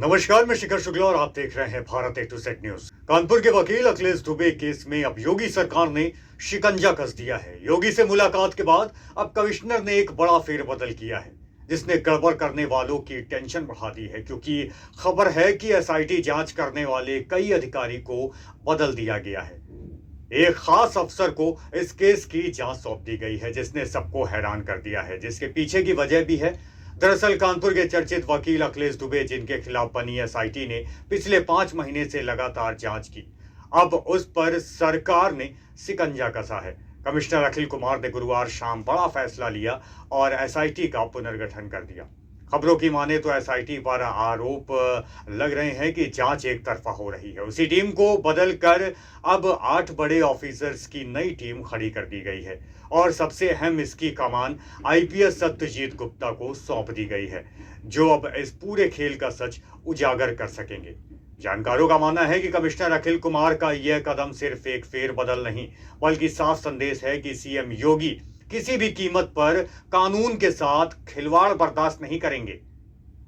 नमस्कार, मैं शिखर शुक्ला और आप देख रहे हैं Bharat A to Z news. Kanpur के वकील अखिलेश दुबे केस में अब योगी सरकार ने शिकंजा कस दिया है। योगी से मुलाकात के बाद अब कमिश्नर ने एक बड़ा फेरबदल किया है, जिसने गड़बड़ करने वालों की टेंशन बढ़ा दी है, क्योंकि खबर है कि एसआईटी जांच करने वाले कई अधिकारी को बदल दिया गया है। एक खास अफसर को इस केस की जांच सौंप दी गई है, जिसने सबको हैरान कर दिया है। जिसके पीछे की वजह भी है। दरअसल कानपुर के चर्चित वकील अखिलेश दुबे, जिनके खिलाफ बनी एसआईटी ने पिछले 5 महीने से लगातार जांच की, अब उस पर सरकार ने शिकंजा कसा है। कमिश्नर अखिल कुमार ने गुरुवार शाम बड़ा फैसला लिया और एसआईटी का पुनर्गठन कर दिया। खबरों की माने तो एसआईटी पर आरोप लग रहे हैं कि जांच एक तरफा हो रही है। उसी टीम को बदलकर अब 8 बड़े ऑफिसर्स की नई टीम खड़ी कर दी गई है और सबसे अहम इसकी कमान आईपीएस सत्यजीत गुप्ता को सौंप दी गई है, जो अब इस पूरे खेल का सच उजागर कर सकेंगे। जानकारों का मानना है कि कमिश्नर अखिल कुमार का यह कदम सिर्फ एक फेरबदल नहीं, बल्कि साफ संदेश है कि सीएम योगी किसी भी कीमत पर कानून के साथ खिलवाड़ बर्दाश्त नहीं करेंगे।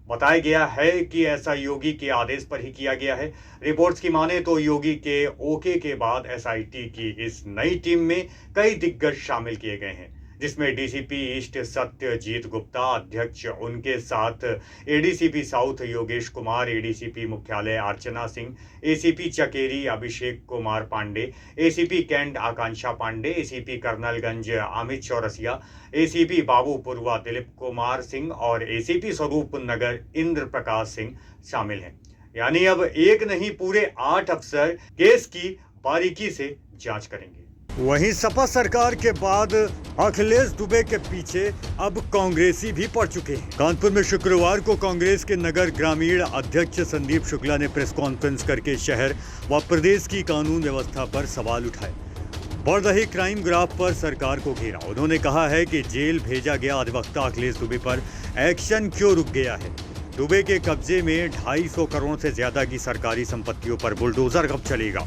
बताया गया है कि ऐसा योगी के आदेश पर ही किया गया है। रिपोर्ट्स की माने तो योगी के ओके के बाद एसआईटी की इस नई टीम में कई दिग्गज शामिल किए गए हैं, जिसमें डीसीपी ईस्ट सत्यजीत गुप्ता अध्यक्ष, उनके साथ ADCP south Yogesh Kumar, ADCP मुख्यालय Archana Singh, ACP Chakeri Abhishek Kumar Pandey, ACP cantt आकांक्षा पांडे, एसीपी कर्नलगंज अमित चौरसिया, एसीपी बाबूपुरवा दिलीप कुमार सिंह और एसीपी स्वरूप नगर इंद्र प्रकाश सिंह शामिल हैं। यानी अब एक नहीं, पूरे 8 अफसर केस की बारीकी से जांच करेंगे। वहीं सपा सरकार के बाद अखिलेश दुबे के पीछे अब कांग्रेसी भी पड़ चुके हैं। कानपुर में शुक्रवार को कांग्रेस के नगर ग्रामीण अध्यक्ष संदीप शुक्ला ने प्रेस कॉन्फ्रेंस करके शहर व प्रदेश की कानून व्यवस्था पर सवाल उठाए। बढ़ रही क्राइम ग्राफ पर सरकार को घेरा। उन्होंने कहा है कि जेल भेजा गया अधिवक्ता अखिलेश दुबे पर एक्शन क्यों रुक गया है। दुबे के कब्जे में 250 करोड़ से ज्यादा की सरकारी संपत्तियों पर बुलडोजर कब चलेगा।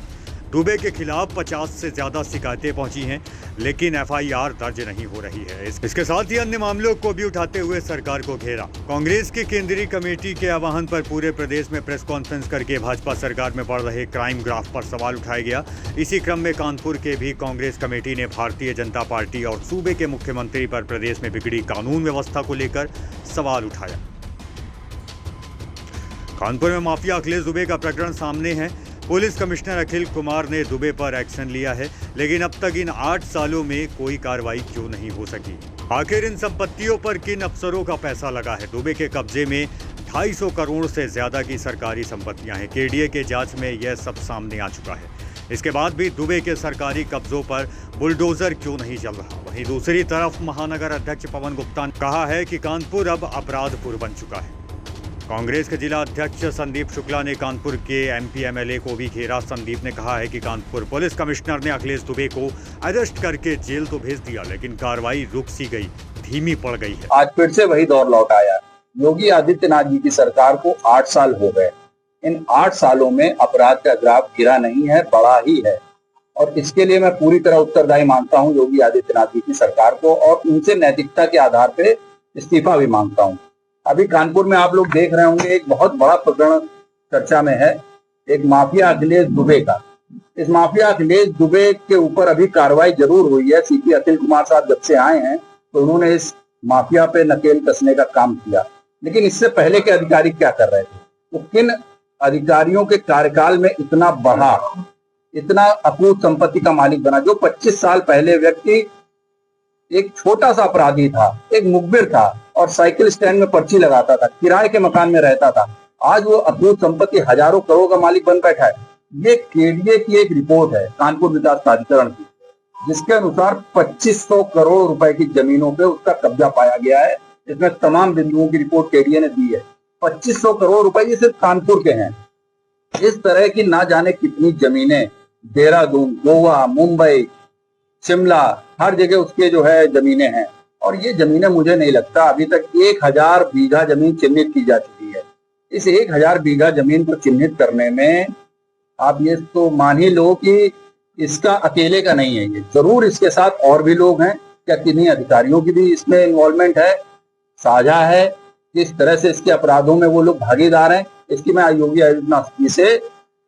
दुबे के खिलाफ 50 से ज्यादा शिकायतें पहुंची हैं, लेकिन एफआईआर दर्ज नहीं हो रही है। इसके साथ ही अन्य मामलों को भी उठाते हुए सरकार को घेरा। कांग्रेस की केंद्रीय कमेटी के आह्वान पर पूरे प्रदेश में प्रेस कॉन्फ्रेंस करके भाजपा सरकार में बढ़ रहे क्राइम ग्राफ पर सवाल उठाया गया। इसी क्रम में कानपुर के भी कांग्रेस कमेटी ने भारतीय जनता पार्टी और सूबे के मुख्यमंत्री पर प्रदेश में बिगड़ी कानून व्यवस्था को लेकर सवाल उठाया। कानपुर में माफिया अखिलेश दुबे का प्रकरण सामने है। पुलिस कमिश्नर अखिल कुमार ने दुबे पर एक्शन लिया है, लेकिन अब तक इन 8 सालों में कोई कार्रवाई क्यों नहीं हो सकी। आखिर इन संपत्तियों पर किन अफसरों का पैसा लगा है। दुबे के कब्जे में 250 करोड़ से ज्यादा की सरकारी संपत्तियां हैं। केडीए के जांच में यह सब सामने आ चुका है। इसके बाद भी दुबे के सरकारी कब्जों पर बुलडोजर क्यों नहीं चल रहा। वहीं दूसरी तरफ महानगर अध्यक्ष पवन गुप्ता ने कहा है कि कानपुर अब अपराधपुर बन चुका है। कांग्रेस के जिला अध्यक्ष संदीप शुक्ला ने कानपुर के एमपी एमएलए को भी घेरा। संदीप ने कहा है कि कानपुर पुलिस कमिश्नर ने अखिलेश दुबे को अरेस्ट करके जेल तो भेज दिया, लेकिन कार्रवाई रुक सी गई, धीमी पड़ गई है। आज फिर से वही दौर लौट आया। योगी आदित्यनाथ जी की सरकार को 8 साल हो गए। इन 8 सालों में अपराध का ग्राफ गिरा नहीं है, बढ़ा ही है। और इसके लिए मैं पूरी तरह उत्तरदायी मानता हूँ योगी आदित्यनाथ जी की सरकार को, और उनसे नैतिकता के आधार पे इस्तीफा भी मांगता हूँ। अभी कानपुर में आप लोग देख रहे होंगे, एक बहुत बड़ा प्रकरण चर्चा में है, एक माफिया अखिलेश दुबे का। इस माफिया अखिलेश दुबे के ऊपर अभी कार्रवाई जरूर हुई है। सीपी अखिल कुमार साहब जब से आए हैं तो उन्होंने इस माफिया पे नकेल कसने का काम किया, लेकिन इससे पहले के अधिकारी क्या कर रहे थे। तो किन अधिकारियों के कार्यकाल में इतना बढ़ा, इतना अकूत संपत्ति का मालिक बना। जो 25 साल पहले व्यक्ति एक छोटा सा अपराधी था, एक मुखबिर था और साइकिल स्टैंड में पर्ची लगाता था, किराए के मकान में रहता था, आज वो अकूत संपत्ति हजारों करोड़ का मालिक बन बैठा है। ये केडीए की एक रिपोर्ट है कानपुर विकास प्राधिकरण की, जिसके अनुसार 2500 करोड़ रुपए की जमीनों पे उसका कब्जा पाया गया है। इसमें तमाम बिंदुओं की रिपोर्ट केडीए ने दी है। 2500 करोड़ रुपए ये सिर्फ कानपुर के हैं। इस तरह की ना जाने कितनी जमीनें देहरादून, गोवा, मुंबई, शिमला, हर जगह उसके जो है जमीनें हैं। और ये जमीनें मुझे नहीं लगता अभी तक 1000 बीघा जमीन चिन्हित की जा चुकी है। इस 1000 बीघा जमीन को चिन्हित करने में आप ये तो मान ही लो कि इसका अकेले का नहीं है, ये जरूर इसके साथ और भी लोग हैं। क्या किन्हीं अधिकारियों की भी इसमें इन्वॉल्वमेंट है, साझा है, किस तरह से इसके अपराधों में वो लोग भागीदार हैं, इसकी मैं योगी आदित्यनाथ जी से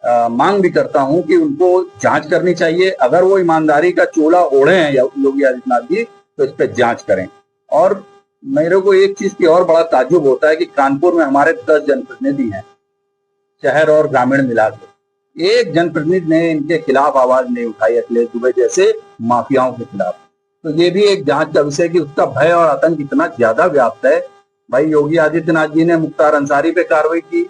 मांग भी करता हूं कि उनको जांच करनी चाहिए। अगर वो ईमानदारी का चोला ओढ़े हैं योगी आदित्यनाथ जी, तो इस पर जांच करें। और मेरे को एक चीज की और बड़ा ताज्जुब होता है कि कानपुर में हमारे 10 जनप्रतिनिधि हैं, शहर और ग्रामीण मिलाकर, एक जनप्रतिनिधि ने इनके खिलाफ आवाज नहीं उठाई, अखिलेश दुबे जैसे माफियाओं के खिलाफ। तो ये भी एक जांच का विषय कि उसका भय और आतंक इतना ज्यादा व्याप्त है। भाई योगी आदित्यनाथ जी ने मुख्तार अंसारी पे कार्रवाई की,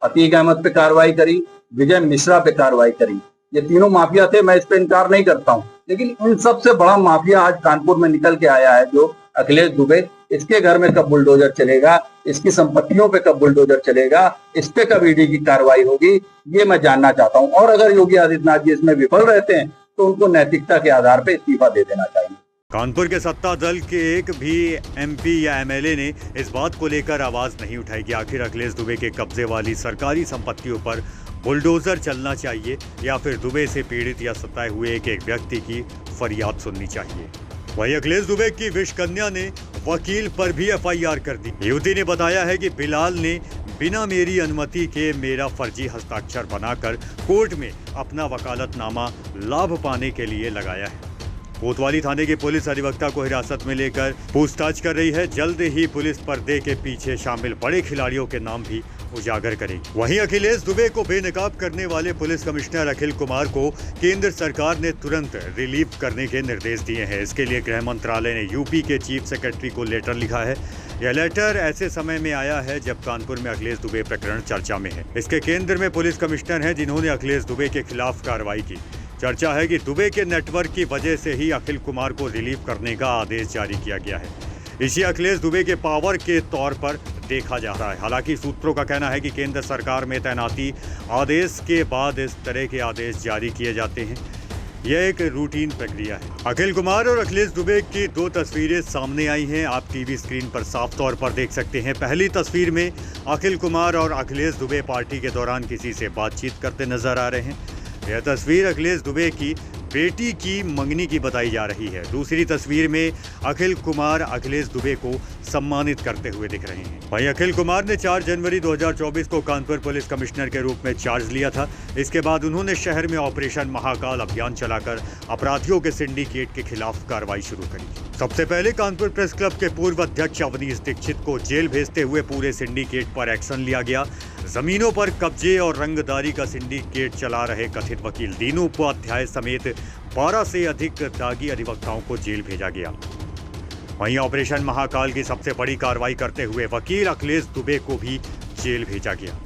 अतीक अहमद पे कार्रवाई करी, विजय मिश्रा पे कार्रवाई करी। ये तीनों माफिया थे, मैं इस पे इनकार नहीं करता हूं, लेकिन इन सबसे बड़ा माफिया आज कानपुर में निकल के आया है जो अखिलेश दुबे। इसके घर में कब बुलडोजर चलेगा, इसकी संपत्तियों पे कब बुलडोजर चलेगा, इस पे कब ईडी की कार्रवाई होगी, ये मैं जानना चाहता हूं। और अगर योगी आदित्यनाथ जी इसमें विफल रहते हैं तो उनको नैतिकता के आधार पर इस्तीफा दे देना चाहिए। कानपुर के सत्ता दल के एक भी एमपी या एमएलए ने इस बात को लेकर आवाज नहीं उठाई कि आखिर अखिलेश दुबे के कब्जे वाली सरकारी संपत्तियों पर बुलडोजर चलना चाहिए या फिर दुबे से पीड़ित या सताए हुए एक व्यक्ति की फरियाद सुननी चाहिए। वहीं अखिलेश दुबे की विषकन्या ने वकील पर भी एफआईआर कर दी। युवती ने बताया है कि बिलाल ने बिना मेरी अनुमति के मेरा फर्जी हस्ताक्षर बनाकर कोर्ट में अपना वकालतनामा लाभ पाने के लिए लगाया है। कोतवाली थाने की पुलिस अधिवक्ता को हिरासत में लेकर पूछताछ कर रही है। जल्द ही पुलिस पर्दे के पीछे शामिल बड़े खिलाड़ियों के नाम भी उजागर करेगी। वहीं अखिलेश दुबे को बेनकाब करने वाले पुलिस कमिश्नर अखिल कुमार को केंद्र सरकार ने तुरंत रिलीव करने के निर्देश दिए हैं। इसके लिए गृह मंत्रालय ने यूपी के चीफ सेक्रेटरी को लेटर लिखा है। यह लेटर ऐसे समय में आया है जब कानपुर में अखिलेश दुबे प्रकरण चर्चा में है। इसके केंद्र में पुलिस कमिश्नर हैं जिन्होंने अखिलेश दुबे के खिलाफ कार्रवाई की। चर्चा है कि दुबे के नेटवर्क की वजह से ही अखिल कुमार को रिलीव करने का आदेश जारी किया गया है। इसे अखिलेश दुबे के पावर के तौर पर देखा जा रहा है। हालांकि सूत्रों का कहना है कि केंद्र सरकार में तैनाती आदेश के बाद इस तरह के आदेश जारी किए जाते हैं। यह एक रूटीन प्रक्रिया है। अखिल कुमार और अखिलेश दुबे की 2 तस्वीरें सामने आई हैं। आप टीवी स्क्रीन पर साफ तौर पर देख सकते हैं। पहली तस्वीर में अखिल कुमार और अखिलेश दुबे पार्टी के दौरान किसी से बातचीत करते नजर आ रहे हैं। यह तस्वीर अखिलेश दुबे की बेटी की मंगनी की बताई जा रही है। दूसरी तस्वीर में अखिल कुमार अखिलेश दुबे को सम्मानित करते हुए दिख रहे हैं। वहीं अखिल कुमार ने 4 जनवरी 2024 को कानपुर पुलिस कमिश्नर के रूप में चार्ज लिया था। इसके बाद उन्होंने शहर में ऑपरेशन महाकाल अभियान चलाकर अपराधियों के सिंडिकेट के खिलाफ कार्रवाई शुरू करी। सबसे पहले कानपुर प्रेस क्लब के पूर्व अध्यक्ष अवनीश दीक्षित को जेल भेजते हुए पूरे सिंडिकेट पर एक्शन लिया गया। जमीनों पर कब्जे और रंगदारी का सिंडिकेट चला रहे कथित वकील दीनू उपाध्याय समेत 12 से अधिक दागी अधिवक्ताओं को जेल भेजा गया। वहीं ऑपरेशन महाकाल की सबसे बड़ी कार्रवाई करते हुए वकील अखिलेश दुबे को भी जेल भेजा गया।